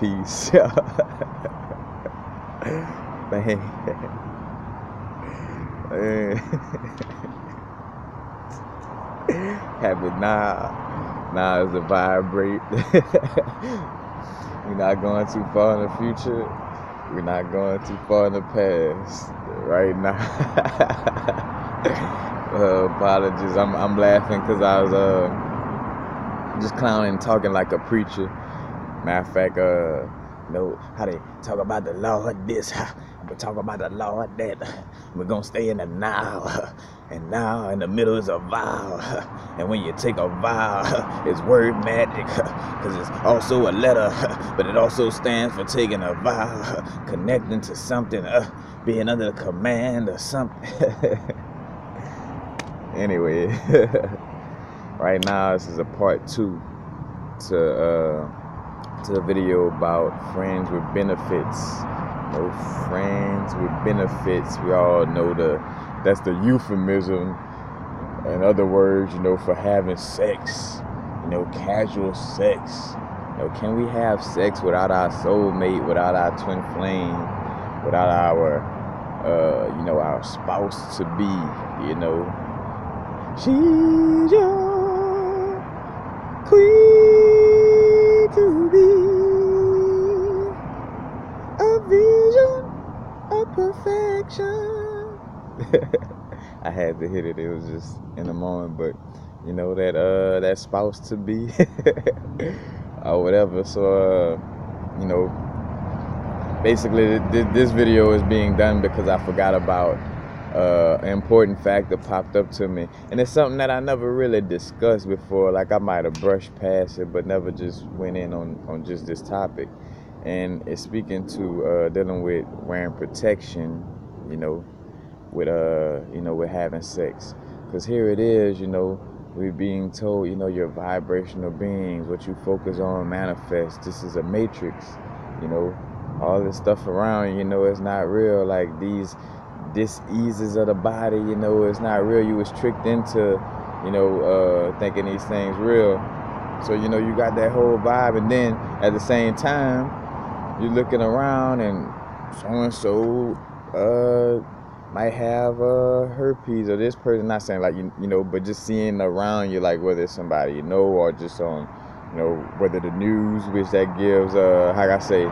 Peace. Man. Habit now is to vibrate. We're not going too far in the future. We're not going too far in the past. Right now. Apologies. I'm laughing because I was just clowning, talking like a preacher. Matter of fact, how they talk about the Lord this, we talk about the Lord that. We're gonna stay in the now, and now in the middle is a vow, and when you take a vow, it's word magic, because it's also a letter, but it also stands for taking a vow, connecting to something, being under the command of something. Anyway, right now this is a part 2 to the video about friends with benefits. No friends with benefits. We all know that's the euphemism. In other words, for having sex. Casual sex. Can we have sex without our soulmate, without our twin flame, without our our spouse to be, She's your queen to be, a vision of perfection. I had to hit it. It was just in the moment, but that spouse to be or whatever. So basically this video is being done because I forgot about an important fact that popped up to me, and it's something that I never really discussed before. Like I might have brushed past it, but never just went in on just this topic. And it's speaking to dealing with wearing protection, with with having sex. Because here it is, we're being told, you're vibrational beings. What you focus on manifests. This is a matrix, all this stuff around, it's not real. Like these diseases of the body, it's not real. You was tricked into, thinking these things real. So, you got that whole vibe, and then at the same time, you're looking around and so-and-so might have herpes, or this person, not saying like, but just seeing around you, like whether it's somebody or just on, whether the news, which that gives, how I say,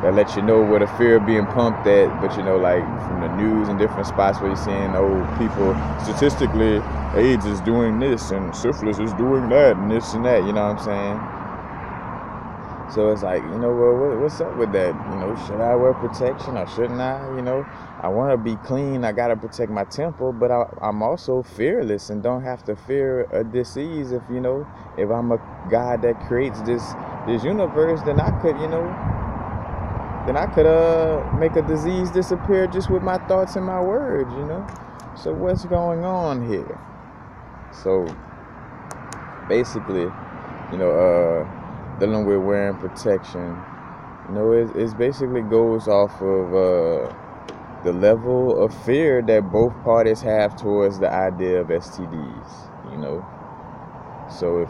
that lets you know where the fear being pumped at, but like from the news and different spots where you're seeing people, statistically, AIDS is doing this and syphilis is doing that and this and that, you know what I'm saying? So it's like, well, what's up with that? Should I wear protection or shouldn't I? I want to be clean. I got to protect my temple, but I'm also fearless and don't have to fear a disease. If I'm a God that creates this universe, then I could, make a disease disappear just with my thoughts and my words, So what's going on here? So basically, dealing with wearing protection, it basically goes off of the level of fear that both parties have towards the idea of STDs, So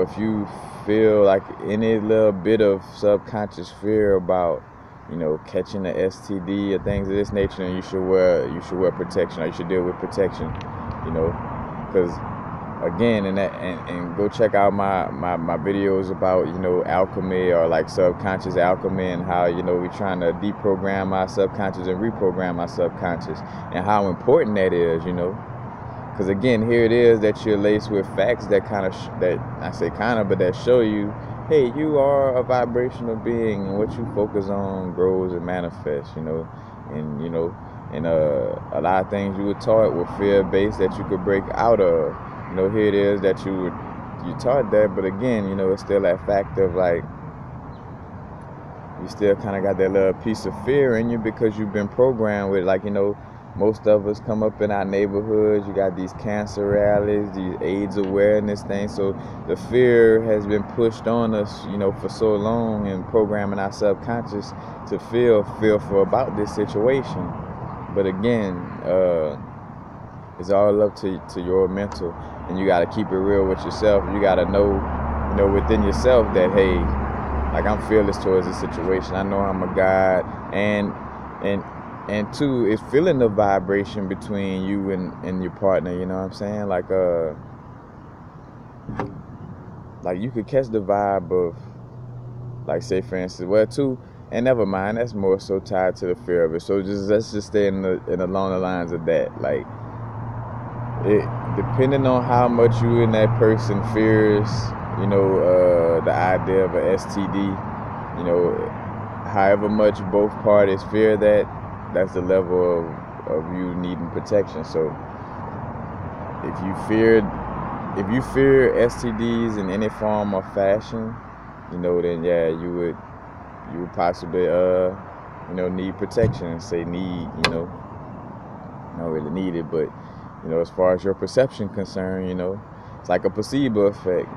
if you feel like any little bit of subconscious fear about, catching an STD or things of this nature, then you should wear protection, or you should deal with protection, because again, and go check out my videos about, alchemy, or like subconscious alchemy, and how, we're trying to deprogram our subconscious and reprogram our subconscious, and how important that is, because again, here it is that you're laced with facts that that show you, hey, you are a vibrational being, and what you focus on grows and manifests, and a lot of things you were taught were fear-based that you could break out of. Here it is that you taught that, but again, it's still that fact of like, you still kind of got that little piece of fear in you because you've been programmed with, like, most of us come up in our neighborhoods, you got these cancer rallies, these AIDS awareness things, so the fear has been pushed on us, for so long, and programming our subconscious to feel fearful about this situation. But again, it's all up to your mental, and you got to keep it real with yourself. You got to know within yourself that, hey, like, I'm fearless towards this situation. I know I'm a God, and and two, it's feeling the vibration between you and your partner. You know what I'm saying? Like you could catch the vibe of, like, say for instance, well, two, and never mind, that's more so tied to the fear of it. So let's just stay in along the lines of that. Like, it depending on how much you and that person fears, the idea of a STD, however much both parties fear that, that's the level of you needing protection. So if you fear STDs in any form or fashion, then yeah, you would possibly need protection. And say need, don't really need it, but as far as your perception concerned, it's like a placebo effect,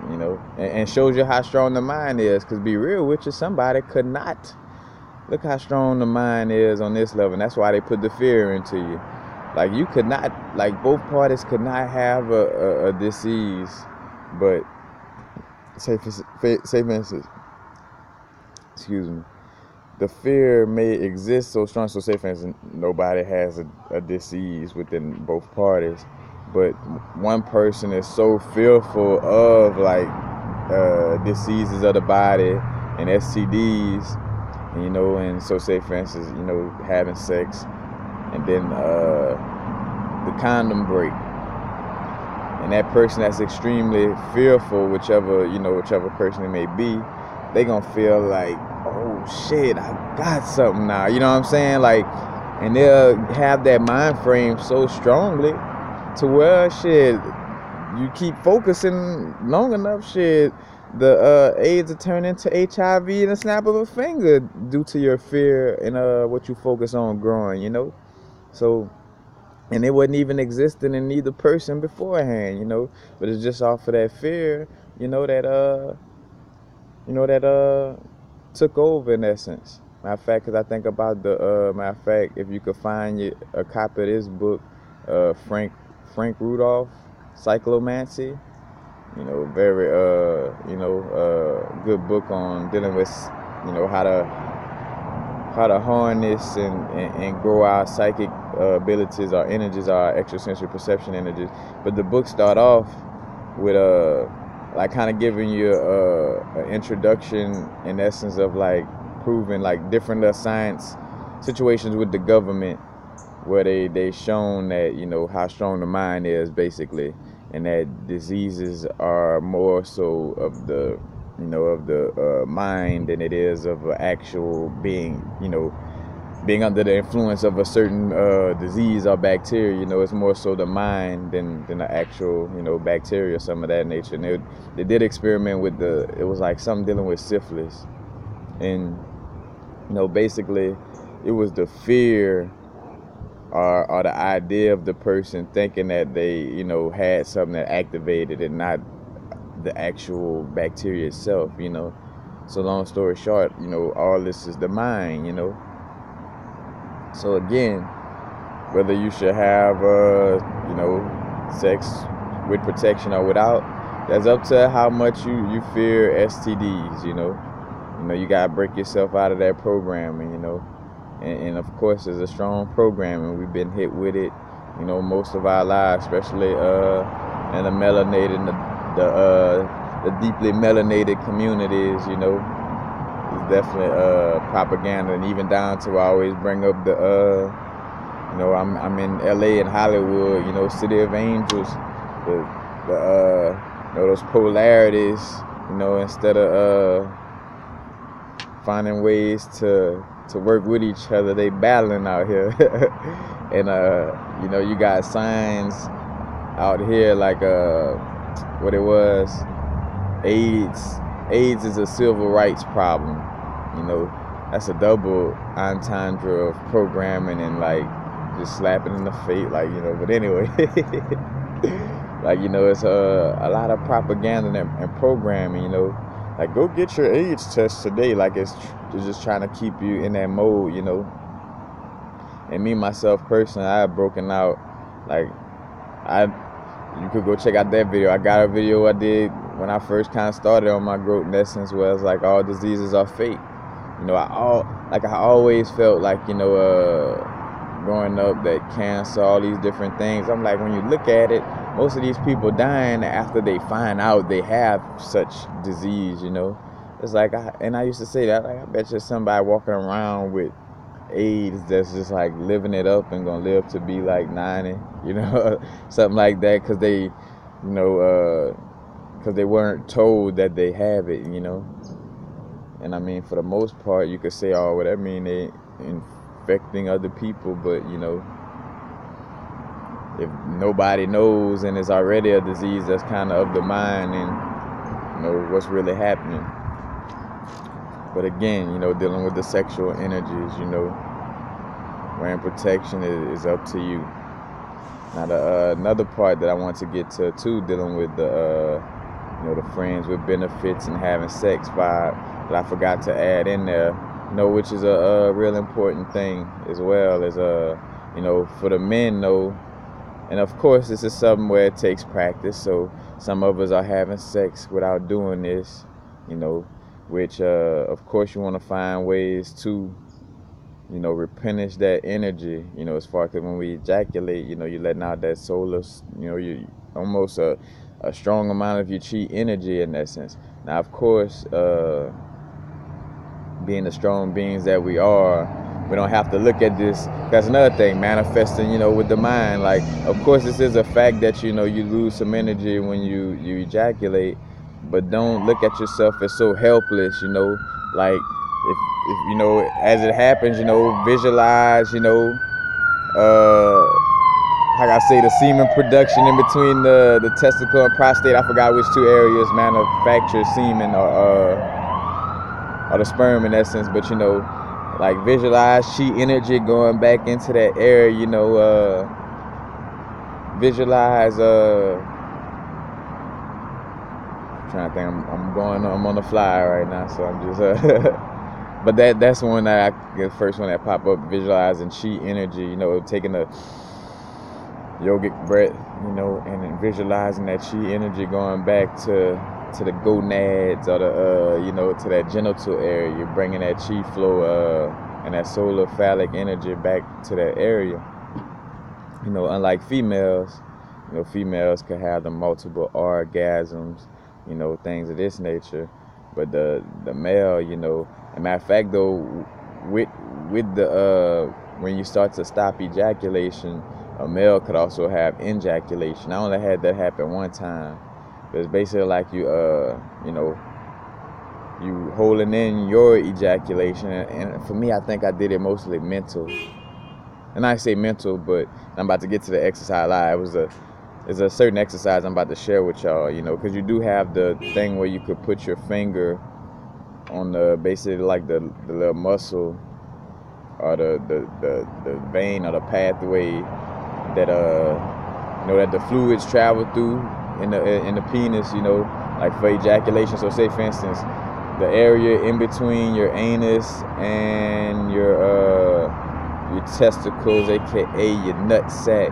and shows you how strong the mind is. Because be real with you, somebody could not. Look how strong the mind is on this level, and that's why they put the fear into you. Like, you could not, like, both parties could not have a disease, but say for instance, excuse me, the fear may exist so strong. So say for instance, nobody has a disease within both parties, but one person is so fearful of, like, diseases of the body and STDs, and so say for instance, having sex, and then the condom break, and that person that's extremely fearful, whichever person it may be, they gonna feel like, oh shit, I got something now, you know what I'm saying? Like, and they'll have that mind frame so strongly to where, shit, you keep focusing long enough, shit, the AIDS will turn into HIV in a snap of a finger due to your fear and what you focus on growing, So, and it wasn't even existing in either person beforehand, but it's just off of that fear, that took over in essence. Matter of fact, because I think about if you could find a copy of this book, Frank Rudolph, Cyclomancy, very good book on dealing with, how to harness and grow our psychic abilities, our energies, our extrasensory perception energies. But the book start off with like kind of giving you an introduction, in essence, of like proving like different science situations with the government, where they shown that how strong the mind is, basically, and that diseases are more so of the mind than it is of an actual being, being under the influence of a certain disease or bacteria. It's more so the mind than the actual bacteria, some of that nature. And they did experiment with it was like something dealing with syphilis, and basically it was the fear or the idea of the person thinking that they had something that activated and not the actual bacteria itself. So long story short, all this is the mind. So again, whether you should have sex with protection or without, that's up to how much you fear STDs. You gotta break yourself out of that programming. And of course, there's a strong programming. We've been hit with it, most of our lives, especially in the melanated, the deeply melanated communities. It's definitely propaganda, and even down to, I always bring up I'm in LA and Hollywood, City of Angels, those polarities, instead of finding ways to work with each other, they battling out here. And you got signs out here like what it was, AIDS is a civil rights problem. That's a double entendre of programming and like just slapping in the face, like, but anyway. Like, it's a lot of propaganda and programming, like, go get your AIDS test today. Like, it's just trying to keep you in that mode, And me, myself, personally, I have broken out. Like, you could go check out that video. I got a video I did when I first kind of started on my growth in essence was like all diseases are fake. You know, I always felt like, you know, growing up that cancer, all these different things. I'm like, when you look at it, most of these people dying after they find out they have such disease, you know. It's like, I used to say that, like, I bet you somebody walking around with AIDS that's just like living it up and gonna live to be like 90, you know, something like that, because they, you know, because they weren't told that they have it, you know. And I mean, for the most part, you could say, oh, well, that mean they infecting other people, but you know, if nobody knows and it's already a disease that's kind of the mind, and you know what's really happening. But again, you know, dealing with the sexual energies, you know, wearing protection is up to you. Now, another part that I want to get to too, dealing with the, you know, the friends with benefits and having sex vibe, that I forgot to add in there, you know, which is a real important thing as well as, you know, for the men, though. And of course, this is something where it takes practice. So some of us are having sex without doing this, you know, which, of course, you want to find ways to, you know, replenish that energy, you know, as far as when we ejaculate, you know, you're letting out that solar, you know, you almost a strong amount of your chi energy in essence. Now, of course, being the strong beings that we are, we don't have to look at this. That's another thing, manifesting, you know, with the mind. Like, of course, this is a fact that, you know, you lose some energy when you ejaculate, but don't look at yourself as so helpless, you know. Like, if you know, as it happens, you know, visualize, you know, how I say, the semen production in between the testicle and prostate. I forgot which two areas manufacture semen or the sperm in essence, but you know, like visualize chi energy going back into that area, you know, visualize, I'm trying to think, I'm on the fly right now, so I'm just, but that's one that the first one that popped up, visualizing chi energy, you know, taking a yogic breath, you know, and then visualizing that chi energy going back to the gonads or the, you know, to that genital area. You're bringing that chi flow and that solar phallic energy back to that area. You know, unlike females, you know, females can have the multiple orgasms, you know, things of this nature. But the male, you know, as a matter of fact, though, with the when you start to stop ejaculation, a male could also have ejaculation. I only had that happen one time. It's basically like you know, you holding in your ejaculation, and for me, I think I did it mostly mental. And I say mental, but I'm about to get to the exercise live. It's a certain exercise I'm about to share with y'all, you know, because you do have the thing where you could put your finger on the, basically like the little muscle or the vein or the pathway that you know, that the fluids travel through in the penis, you know, like for ejaculation. So say for instance, the area in between your anus and your testicles, aka your nut sack.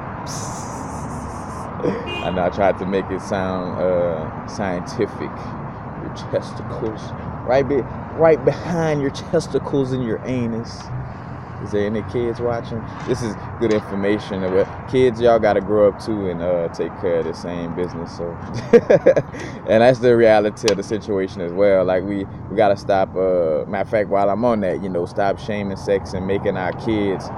I know I tried to make it sound scientific. Your testicles, right behind your testicles and your anus. Is there any kids watching? This is good information. Kids, y'all gotta grow up too and take care of the same business. So, and that's the reality of the situation as well. Like we gotta stop. Matter of fact, while I'm on that, you know, stop shaming sex and making our kids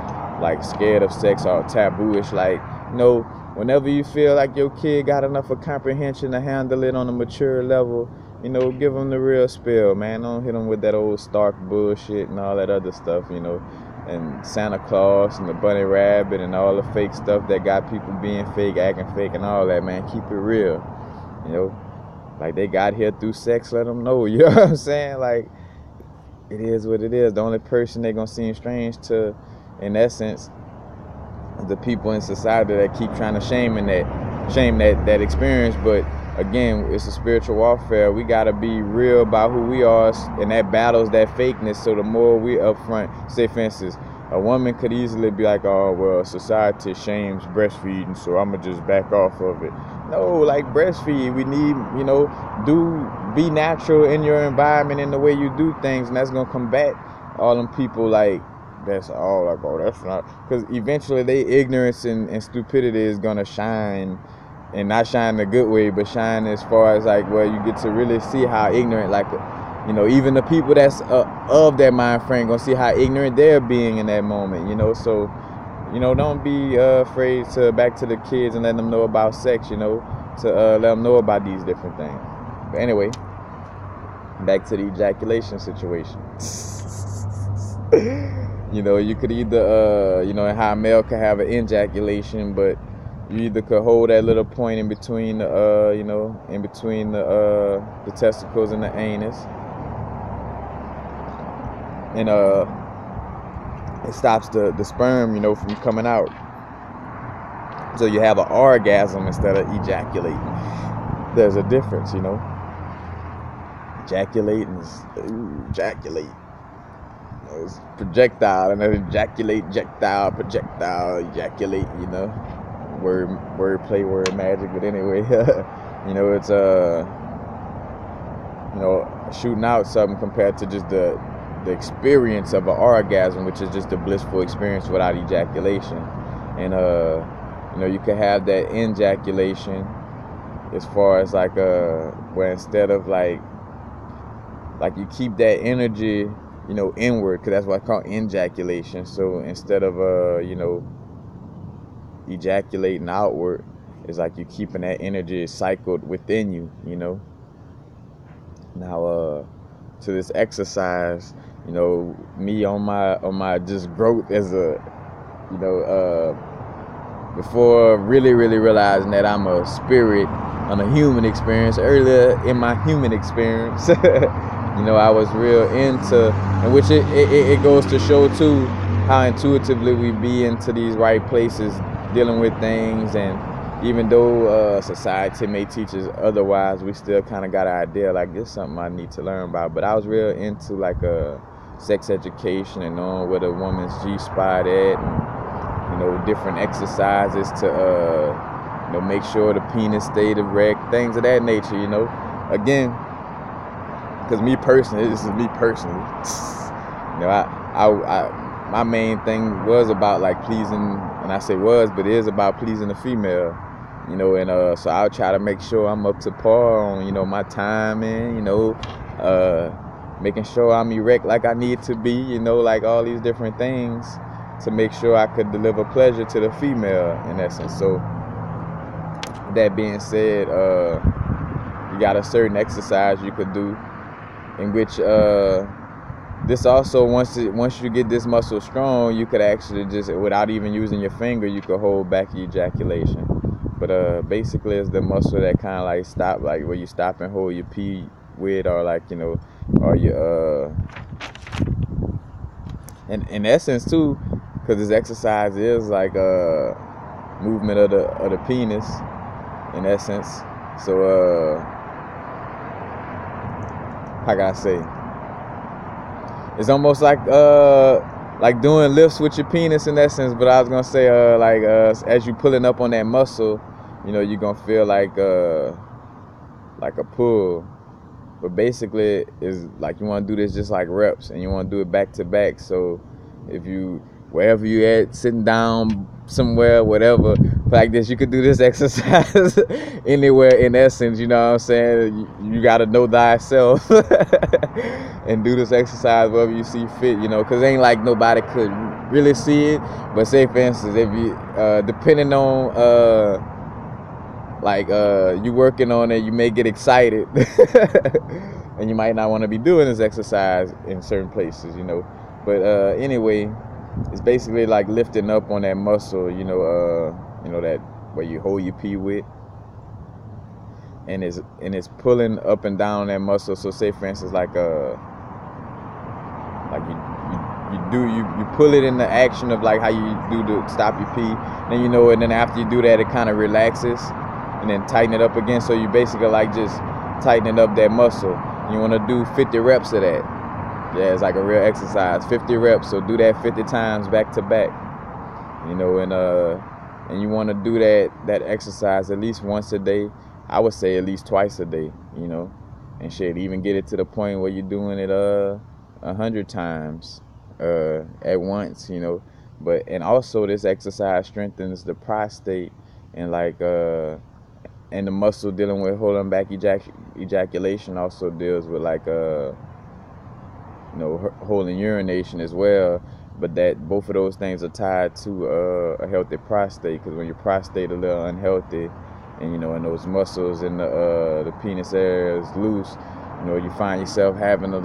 like scared of sex or tabooish. Like, you know, whenever you feel like your kid got enough of comprehension to handle it on a mature level, you know, give them the real spill, man. Don't hit them with that old Stark bullshit and all that other stuff, you know. And Santa Claus and the bunny rabbit and all the fake stuff that got people being fake, acting fake and all that, man. Keep it real, you know. Like they got here through sex, let them know, you know what I'm saying? Like, it is what it is. The only person they gonna seem strange to, in essence, the people in society that keep trying to shame that experience. But again, it's a spiritual warfare. We gotta be real about who we are, and that battles that fakeness. So the more we upfront, say for instance, a woman could easily be like, oh, well, society shames breastfeeding, so I'm going to just back off of it. No, like breastfeed, we need, be natural in your environment in the way you do things, and that's going to combat all them people like, that's all like, oh, that's not, because eventually they ignorance and stupidity is going to shine, and not shine in a good way, but shine as far as like, well, you get to really see how ignorant, like, even the people that's of that mind frame gonna see how ignorant they're being in that moment, so, don't be afraid to back to the kids and let them know about sex, to let them know about these different things. But anyway, back to the ejaculation situation. You could either, and how a male could have an ejaculation, but you either could hold that little point in between the, the testicles and the anus, and it stops the sperm, from coming out. So you have an orgasm instead of ejaculating. There's a difference, Ejaculating is ejaculate. It's projectile, and then ejaculate, projectile, ejaculate, word play, word magic. But anyway, it's shooting out something compared to just the experience of an orgasm, which is just a blissful experience without ejaculation. And you can have that ejaculation as far as like where instead of like you keep that energy inward, because that's what I call ejaculation. So instead of ejaculating outward, it's like you keeping that energy cycled within you. Now to this exercise, me on my just growth as a before really realizing that I'm a spirit on a human experience. Earlier in my human experience, I was real into, and which it goes to show too how intuitively we be into these right places dealing with things. And even though society may teach us otherwise, we still kind of got an idea like this is something I need to learn about. But I was real into like sex education and knowing where the woman's G-spot at, and different exercises to make sure the penis stayed erect, things of that nature. Again, because this is me personally. I my main thing was about like pleasing, and I say was, but it is about pleasing the female. And so I'll try to make sure I'm up to par on, my timing, making sure I'm erect like I need to be, like all these different things to make sure I could deliver pleasure to the female in essence. So that being said, you got a certain exercise you could do in which this also, once you get this muscle strong, you could actually just, without even using your finger, you could hold back ejaculation. But basically it's the muscle that kind of like stop, like where you stop and hold your pee with, or like, or your and in essence too, because this exercise is like a movement of the penis in essence. So how can I say, it's almost like doing lifts with your penis in essence. But I was gonna say as you pulling up on that muscle, you're gonna feel like a pull. But basically is like you want to do this just like reps, and you want to do it back to back. So if you, wherever you at, sitting down somewhere, whatever, like this, you could do this exercise anywhere in essence. You know what I'm saying? You got to know thyself and do this exercise wherever you see fit, because it ain't like nobody could really see it. But say for instance, if you depending on you working on it, you may get excited and you might not want to be doing this exercise in certain places, but anyway, it's basically like lifting up on that muscle, that where you hold your pee with, and it's pulling up and down that muscle. So say for instance, like you pull it in the action of like how you do to stop your pee, then and then after you do that, it kind of relaxes, and then tighten it up again. So you basically like just tightening up that muscle. You want to do 50 reps of that. Yeah, it's like a real exercise. 50 reps, so do that 50 times back to back. You know, and you want to do that exercise at least once a day. I would say at least twice a day. You know, and shit, even get it to the point where you're doing it 100 times at once. You know, and also this exercise strengthens the prostate and and the muscle dealing with holding back ejaculation also deals with holding urination as well. But that both of those things are tied to a healthy prostate, because when your prostate a little unhealthy, and and those muscles in the penis area is loose, you find yourself having to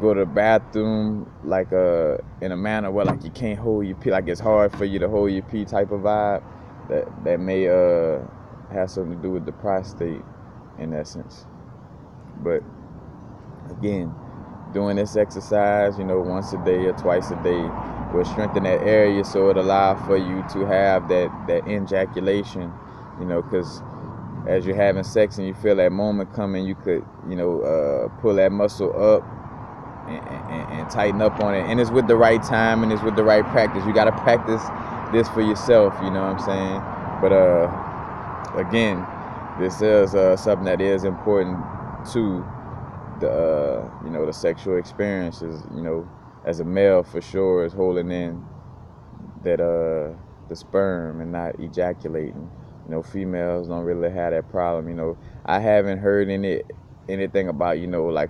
go to the bathroom in a manner where you can't hold your pee, it's hard for you to hold your pee type of vibe. That may have something to do with the prostate in essence. But again, doing this exercise, once a day or twice a day will strengthen that area, so it allow for you to have that ejaculation, because as you're having sex and you feel that moment coming, you could, pull that muscle up and tighten up on it. And it's with the right time and it's with the right practice. You got to practice this for yourself, you know what I'm saying? But again, this is something that is important to the sexual experiences, as a male for sure, is holding in that the sperm and not ejaculating. Females don't really have that problem. I haven't heard anything about,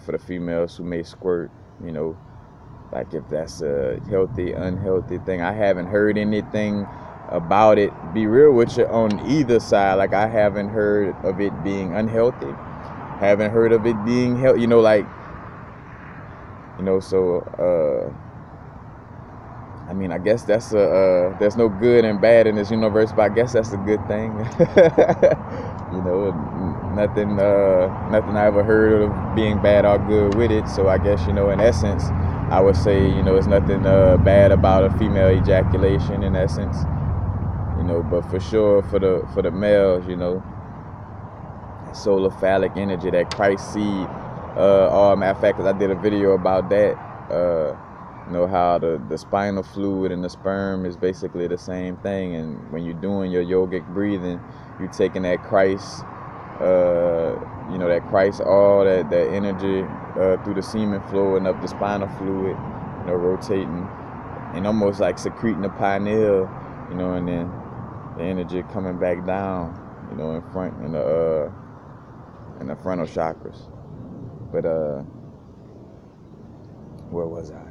for the females who may squirt, if that's a healthy, unhealthy thing. I haven't heard anything about it, be real with you, on either side. I haven't heard of it being unhealthy. Haven't heard of it being healthy, so I guess that's there's no good and bad in this universe, but I guess that's a good thing. Nothing I ever heard of being bad or good with it. So I guess, in essence, I would say, it's nothing bad about a female ejaculation in essence. But for sure for the males, solar phallic energy, that Christ seed. Matter of fact, because I did a video about that. How the spinal fluid and the sperm is basically the same thing, and when you're doing your yogic breathing, you're taking that Christ, that Christ all that energy through the semen flow and up the spinal fluid, rotating and almost like secreting the pineal, and then the energy coming back down, in front in the frontal chakras. But where was I?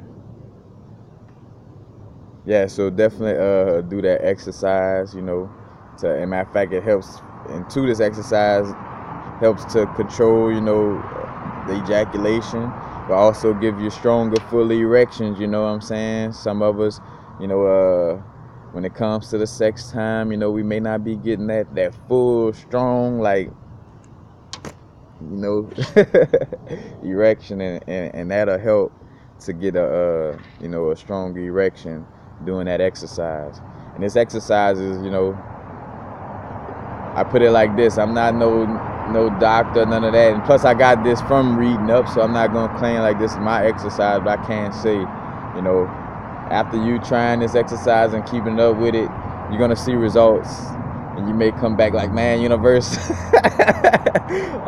Yeah, so definitely do that exercise, and matter of fact, it helps, and to this exercise helps to control, the ejaculation, but also give you stronger, full erections, you know what I'm saying? Some of us, when it comes to the sex time, we may not be getting that full, strong, erection, and that'll help to get a strong erection doing that exercise. And this exercise is, I put it like this: I'm not no doctor, none of that, and plus I got this from reading up, so I'm not gonna claim like this is my exercise, but I can say, after you trying this exercise and keeping up with it, you're gonna see results, and you may come back like, man, universe,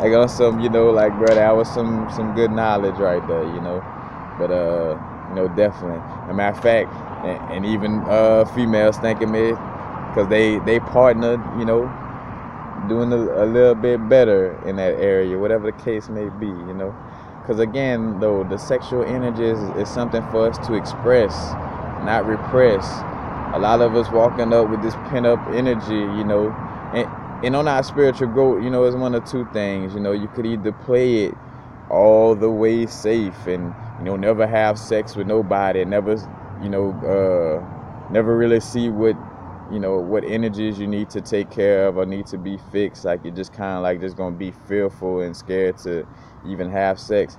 on some, brother, that was some good knowledge right there, but definitely. As a matter of fact, and even females thanking me because they partnered, doing a little bit better in that area, whatever the case may be, because again, though, the sexual energy is something for us to express, not repress. A lot of us walking up with this pent-up energy, and on our spiritual growth, it's one of two things. You could either play it all the way safe and, never have sex with nobody, never, never really see what energies you need to take care of or need to be fixed. You're just kind of just going to be fearful and scared to even have sex.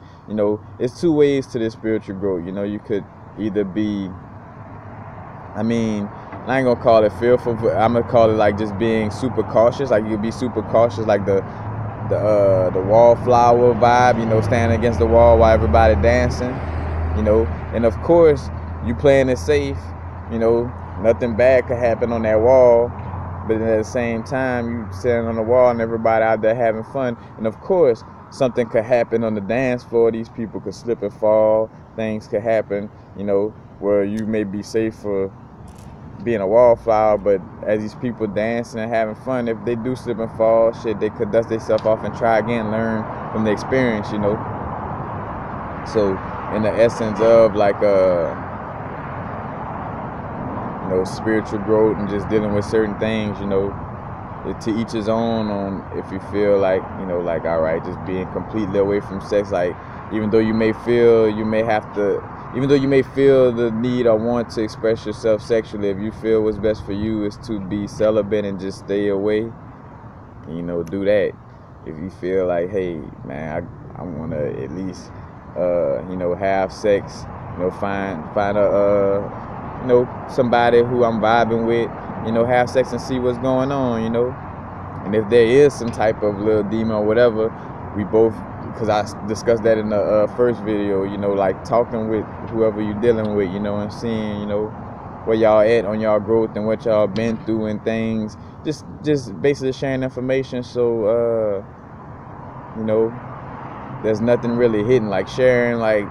It's two ways to this spiritual growth. You could either be, I ain't gonna call it fearful, but I'm gonna call it just being super cautious. You could be super cautious, the wallflower vibe, you know, standing against the wall while everybody dancing, you know. And of course, you playing it safe, you know, nothing bad could happen on that wall. But at the same time, you standing on the wall and everybody out there having fun. And of course, something could happen on the dance floor. These people could slip and fall. Things could happen, you know, where you may be safe for being a wallflower, but as these people dancing and having fun, if they do slip and fall, shit, they could dust themselves off and try again, learn from the experience, you know. So in the essence of like you know, spiritual growth and just dealing with certain things, you know, to each his own on if you feel like, you know, like, all right, just being completely away from sex, like, even though you may feel the need or want to express yourself sexually, if you feel what's best for you is to be celibate and just stay away, you know, do that. If you feel like, hey, man, I want to at least, you know, have sex, you know, find a, you know, somebody who I'm vibing with, you know, have sex and see what's going on, you know. And if there is some type of little demon or whatever, we both, because I discussed that in the first video, you know, like talking with whoever you're dealing with, you know, and seeing, you know, where y'all at on y'all growth and what y'all been through and things, just basically sharing information. So you know, there's nothing really hidden, like sharing like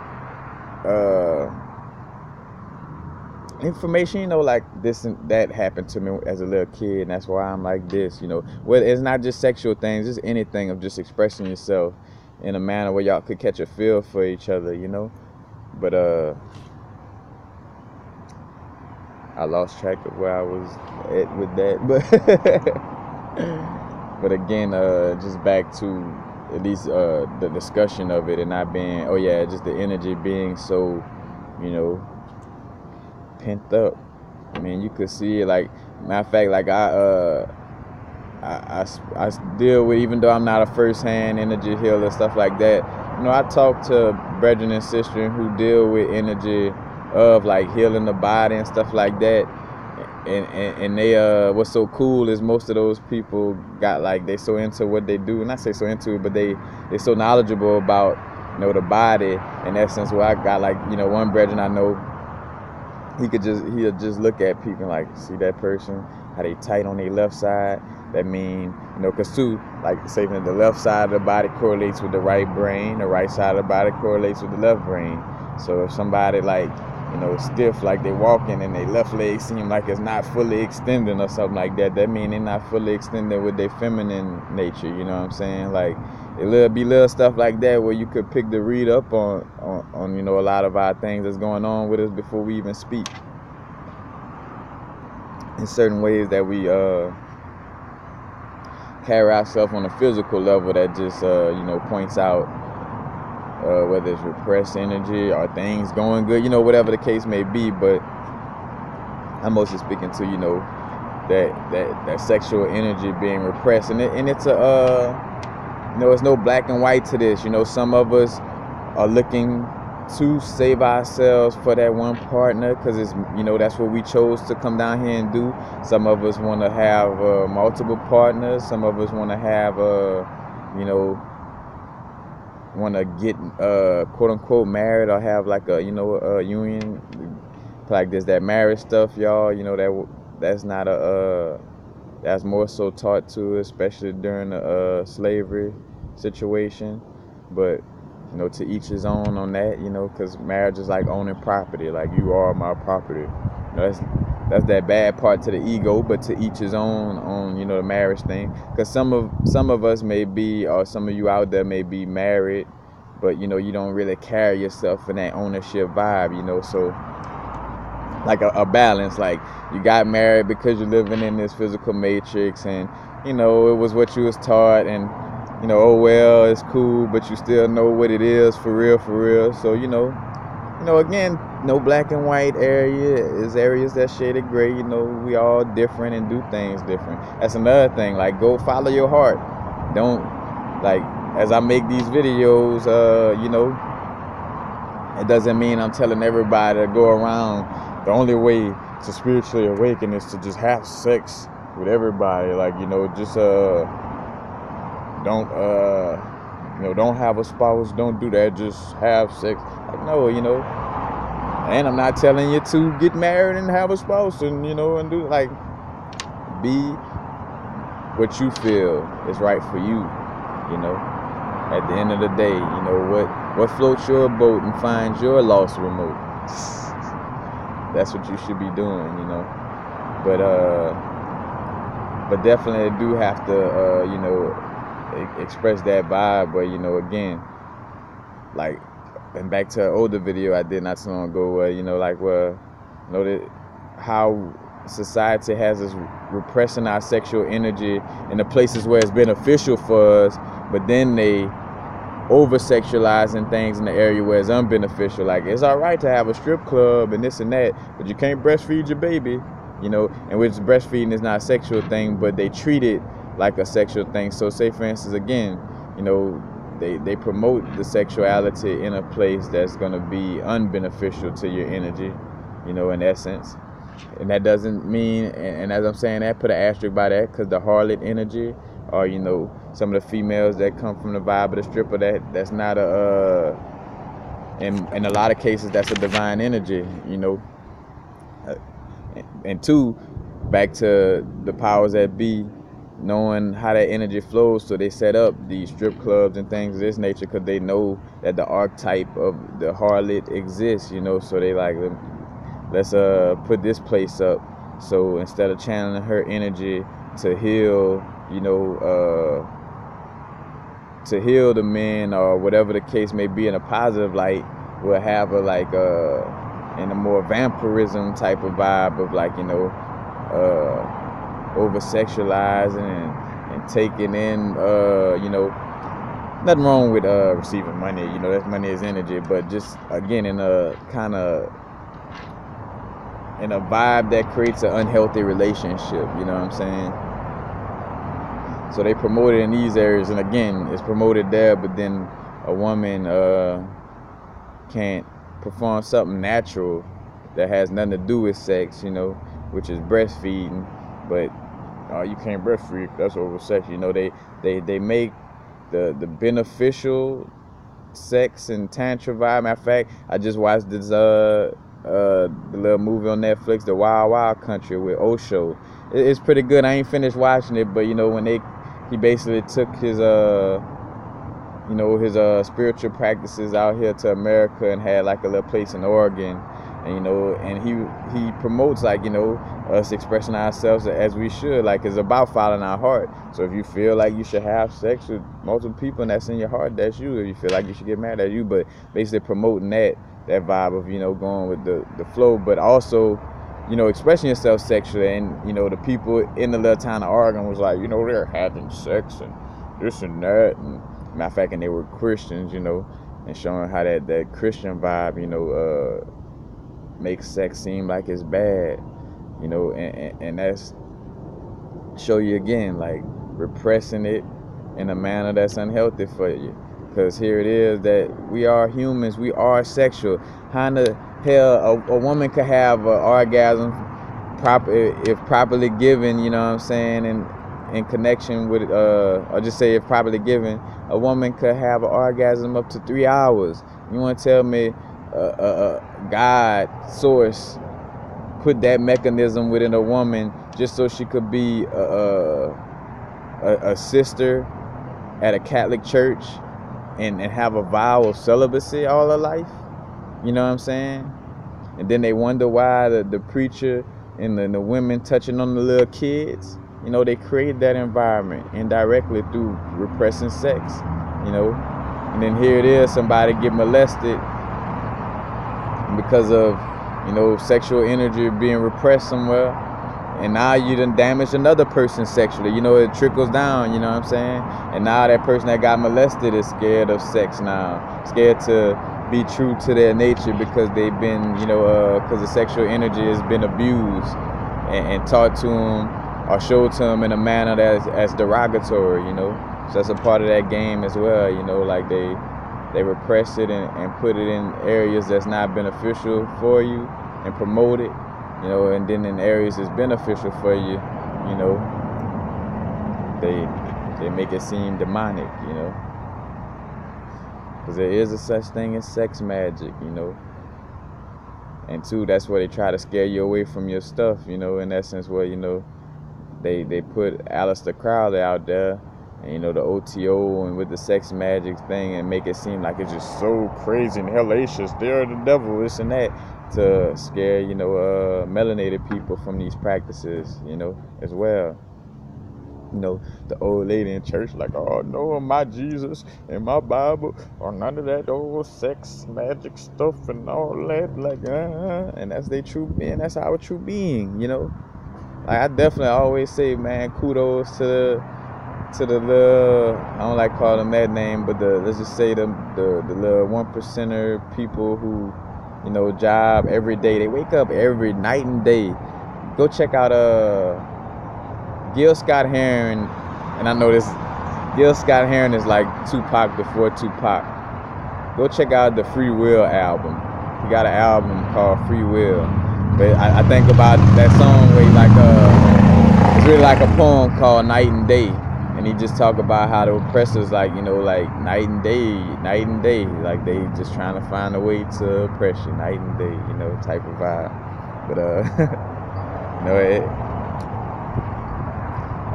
information, you know, like this and that happened to me as a little kid, and that's why I'm like this, you know. Well, it's not just sexual things, it's anything of just expressing yourself in a manner where y'all could catch a feel for each other, you know. But I lost track of where I was at with that, but again, just back to at least the discussion of it and not being, oh yeah, just the energy being so, you know, pent up. I mean, you could see it, like, matter of fact, like I deal with, even though I'm not a first-hand energy healer, stuff like that, you know, I talk to brethren and sisters who deal with energy of like healing the body and stuff like that, and they what's so cool is most of those people got like, they so into what they do, and I say so into it, but they so knowledgeable about, you know, the body in essence, where I got like, you know, one brethren I know, he'll just look at people like, see that person, how they tight on their left side, that mean, you know, because too, like, say the left side of the body correlates with the right brain, the right side of the body correlates with the left brain. So if somebody like, you know, stiff, like they walking and their left leg seem like it's not fully extending or something like that, that mean they're not fully extended with their feminine nature, you know what I'm saying? Like, it'll be little stuff like that where you could pick the read up on you know, a lot of our things that's going on with us before we even speak. In certain ways that we carry ourselves on a physical level that just you know, points out whether it's repressed energy or things going good, you know, whatever the case may be. But I'm mostly speaking to, you know, that sexual energy being repressed, and it's a you know, it's no black and white to this. You know, some of us are looking to save ourselves for that one partner because it's, you know, that's what we chose to come down here and do. Some of us want to have multiple partners. Some of us want to have you know, want to get quote unquote married or have like a, you know, a union like this, that marriage stuff, y'all, you know, that's not a that's more so taught to, especially during the slavery situation. But, you know, to each his own on that, you know, because marriage is like owning property, like, you are my property, you know. That's that bad part to the ego, but to each his own on, you know, the marriage thing. Because some of us may be, or some of you out there may be married, but, you know, you don't really carry yourself in that ownership vibe, you know. So like a balance, like, you got married because you're living in this physical matrix, and, you know, it was what you was taught, and, you know, oh well, it's cool, but you still know what it is for real. So, you know, again, no black and white area, is areas that shaded gray. You know, we all different and do things different. That's another thing, like, go follow your heart. Don't, like, as I make these videos, you know, it doesn't mean I'm telling everybody to go around, the only way to spiritually awaken is to just have sex with everybody. Like, you know, just don't don't have a spouse, don't do that, just have sex. Like, no, and I'm not telling you to get married and have a spouse and and do, like, be what you feel is right for you. At the end of the day, what floats your boat and finds your lost remote. That's what you should be doing. But definitely do have to express that vibe. But again, like, and back to an older video I did not so long ago, where how society has us repressing our sexual energy in the places where it's beneficial for us, but then they over-sexualizing things in the area where it's unbeneficial. Like, it's all right to have a strip club and this and that, but you can't breastfeed your baby, and which breastfeeding is not a sexual thing, but they treat it like a sexual thing. So say, for instance, again, they promote the sexuality in a place that's going to be unbeneficial to your energy, in essence. And that doesn't mean, and as I'm saying that, put an asterisk by that, because the harlot energy, or some of the females that come from the vibe of the stripper, that's not in a lot of cases that's a divine energy, and two, back to the powers that be knowing how that energy flows, so they set up these strip clubs and things of this nature because they know that the archetype of the harlot exists, so they like, let's put this place up, so instead of channeling her energy to heal to heal the men or whatever the case may be in a positive light, we'll have her like in a more vampirism type of vibe of, like, over sexualizing and taking in nothing wrong with receiving money, that money is energy, but just again in a kind of in a vibe that creates an unhealthy relationship, you know what I'm saying? So they promote it in these areas, and again, it's promoted there, but then a woman can't perform something natural that has nothing to do with sex, which is breastfeeding, but you can't breastfeed, that's over sex. They make the beneficial sex and tantra vibe. Matter of fact, I just watched this the little movie on Netflix, The Wild Wild Country, with Osho. It's pretty good. I ain't finished watching it, but when he basically took his his spiritual practices out here to America and had like a little place in Oregon, and and he promotes, like, us expressing ourselves as we should, like, it's about following our heart. So if you feel like you should have sex with multiple people and that's in your heart, that's you. If you feel like you should get married, that's you. But basically promoting that vibe of going with the flow, but also expressing yourself sexually. And the people in the little town of Oregon was like, they're having sex and this and that, and matter of fact, and they were Christians, and showing how that Christian vibe makes sex seem like it's bad, and that's show you again, like, repressing it in a manner that's unhealthy for you. Because here it is that we are humans, we are sexual. How in the hell a woman could have an orgasm if properly given, you know what I'm saying, and in connection with, or just say if properly given, a woman could have an orgasm up to 3 hours. You want to tell me God, source, put that mechanism within a woman just so she could be a sister at a Catholic church and have a vow of celibacy all her life? You know what I'm saying? And then they wonder why the preacher and the women touching on the little kids, they created that environment indirectly through repressing sex, And then here it is, somebody get molested because of, sexual energy being repressed somewhere. And now you done damaged another person sexually. It trickles down, you know what I'm saying? And now that person that got molested is scared of sex now. Scared to be true to their nature because they've been, because the sexual energy has been abused and taught to them or showed to them in a manner that's derogatory, So that's a part of that game as well, like they repress it and put it in areas that's not beneficial for you and promote it. And then in areas that's beneficial for you, they They make it seem demonic, you know. Because there is a such thing as sex magic, you know. And two, that's where they try to scare you away from your stuff, you know, in essence, where, you know, they put Aleister Crowley out there, and, you know, the OTO and with the sex magic thing, and make it seem like it's just so crazy and hellacious, they're the devil, this and that, to scare, you know, melanated people from these practices, you know, as well. You know, the old lady in church like, oh no, my Jesus and my Bible or none of that old sex magic stuff and all that, like, and that's their true being. That's our true being, you know. Like, I definitely always say, man, kudos to the little, I don't like calling them that name, but let's just say the little 1%er people who, you know, job every day. They wake up every night and day. Go check out Gil Scott-Heron, and I know this, Gil Scott-Heron is like Tupac before Tupac. Go check out the Free Will album. He got an album called Free Will. But I think about that song where he like, it's really like a poem called Night and Day. And he just talk about how the oppressors, like, you know, like night and day, like they just trying to find a way to oppress you, night and day, you know, type of vibe. But, you know,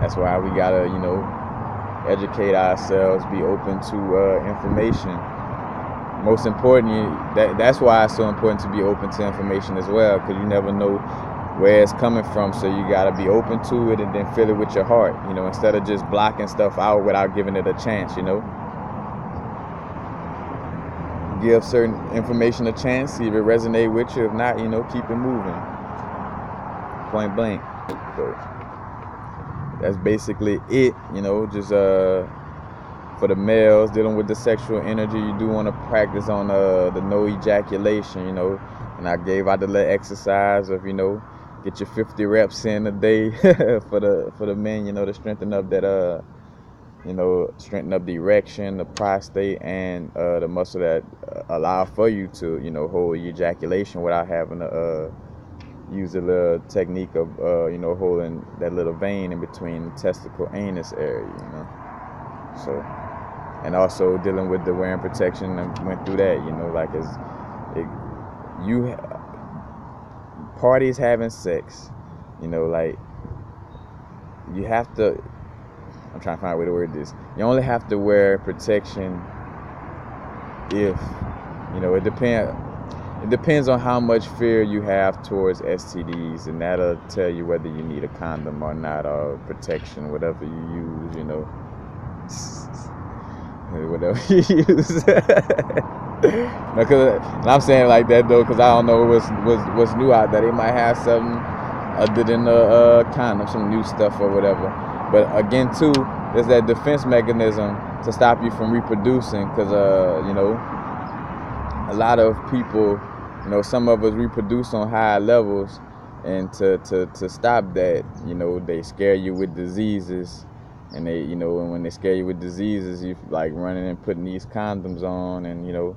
that's why we gotta, you know, educate ourselves, be open to information. Most importantly, that's why it's so important to be open to information as well, because you never know where it's coming from, so you gotta be open to it and then fill it with your heart, you know, instead of just blocking stuff out without giving it a chance, you know. Give certain information a chance, see if it resonates with you. If not, you know, keep it moving. Point blank. So that's basically it, you know, just for the males dealing with the sexual energy, you do want to practice on the no ejaculation, you know. And I gave out the little exercise of, you know, get your 50 reps in a day for the men, you know, to strengthen up that you know, strengthen up the erection, the prostate, and the muscle that allow for you to, you know, hold your ejaculation without having to use a little technique of you know, holding that little vein in between the testicle anus area, you know. So, and also dealing with the wearing protection, and went through that, you know, like parties having sex, you know, like you have to, I'm trying to find a way to word this. You only have to wear protection if, you know, it depends on how much fear you have towards STDs, and that'll tell you whether you need a condom or not, or protection, whatever you use, you know. Whatever you use. And I'm saying like that though, because I don't know what's new out there. They might have something other than a condom, some new stuff or whatever. But again, too, there's that defense mechanism to stop you from reproducing, because you know, a lot of people, you know, some of us reproduce on high levels, and to stop that, you know, they scare you with diseases. And they, you know, and when they scare you with diseases, you like running and putting these condoms on, and, you know,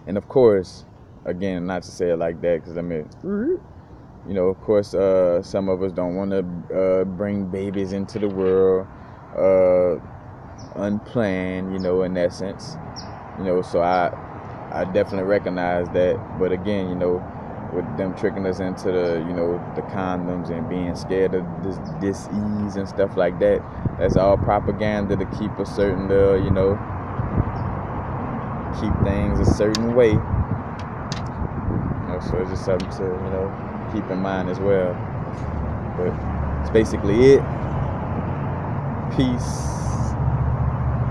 and of course, again, not to say it like that, because I mean, you know, of course, some of us don't want to bring babies into the world unplanned, you know, in that sense, you know. So I definitely recognize that, but again, you know, with them tricking us into the, you know, the condoms and being scared of this disease and stuff like that, that's all propaganda to keep a certain, you know, keep things a certain way. You know, so it's just something to, you know, keep in mind as well. But it's basically it. Peace.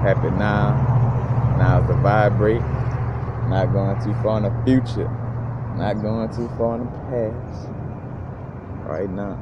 Happy now. Now's the vibrate. Not going too far in the future. Not going too far in the past. Right now.